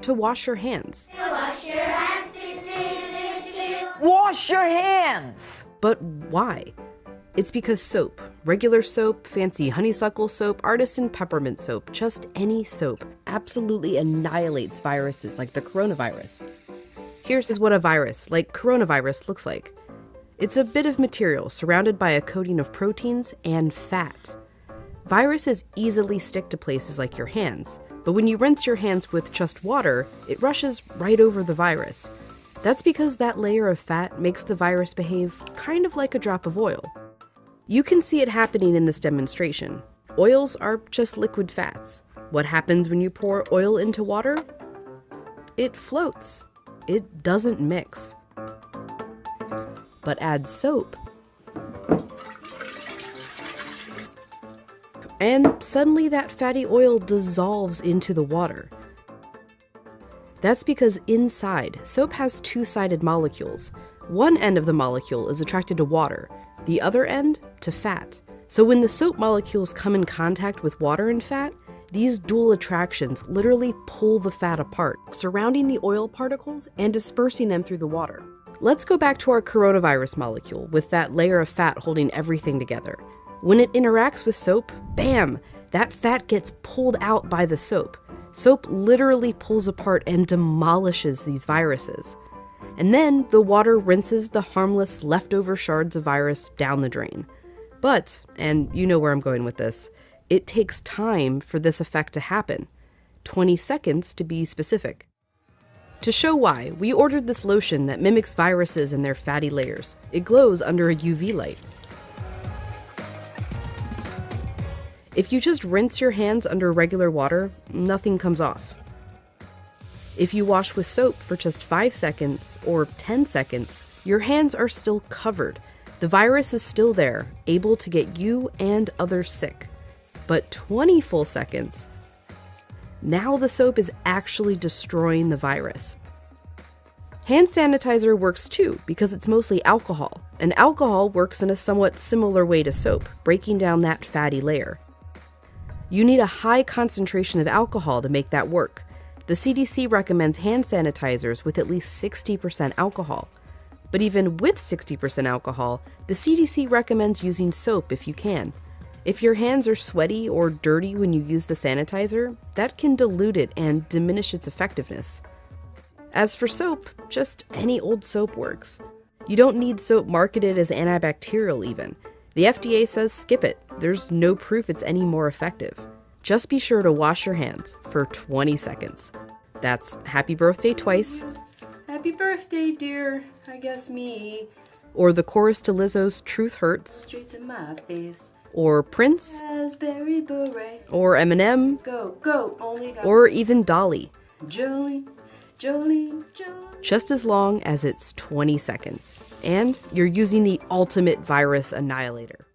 to wash your hands. Wash your hands. Wash your hands! But why? It's because soap, regular soap, fancy honeysuckle soap, artisan peppermint soap, just any soap, absolutely annihilates viruses like the coronavirus. Here's what a virus, like coronavirus, looks like. It's a bit of material surrounded by a coating of proteins and fat. Viruses easily stick to places like your hands, but when you rinse your hands with just water, it rushes right over the virus. That's because that layer of fat makes the virus behave kind of like a drop of oil. You can see it happening in this demonstration. Oils are just liquid fats. What happens when you pour oil into water? It floats. It doesn't mix. But add soap, and suddenly that fatty oil dissolves into the water. That's because inside, soap has two-sided molecules. One end of the molecule is attracted to water, the other end to fat. So when the soap molecules come in contact with water and fat, these dual attractions literally pull the fat apart, surrounding the oil particles and dispersing them through the water. Let's go back to our coronavirus molecule with that layer of fat holding everything together. When it interacts with soap, bam, that fat gets pulled out by the soap. Soap literally pulls apart and demolishes these viruses. And then the water rinses the harmless leftover shards of virus down the drain. But, and you know where I'm going with this, it takes time for this effect to happen. 20 seconds to be specific. To show why, we ordered this lotion that mimics viruses and their fatty layers. It glows under a UV light. If you just rinse your hands under regular water, nothing comes off. If you wash with soap for just 5 seconds or 10 seconds, your hands are still covered. The virus is still there, able to get you and others sick. But 20 full seconds, now the soap is actually destroying the virus. Hand sanitizer works too because it's mostly alcohol, and alcohol works in a somewhat similar way to soap, breaking down that fatty layer. You need a high concentration of alcohol to make that work. The CDC recommends hand sanitizers with at least 60% alcohol. But even with 60% alcohol, the CDC recommends using soap if you can. If your hands are sweaty or dirty when you use the sanitizer, that can dilute it and diminish its effectiveness. As for soap, just any old soap works. You don't need soap marketed as antibacterial even. The FDA says skip it. There's no proof it's any more effective. Just be sure to wash your hands for 20 seconds. That's happy birthday twice. Happy birthday, dear. I guess me. Or the chorus to Lizzo's Truth Hurts. Straight to my face. Or Prince. Raspberry beret. Or Eminem. Go, go, only got. Or even Dolly. Jolene, Jolene, Jolene. Just as long as it's 20 seconds. And you're using the ultimate virus annihilator.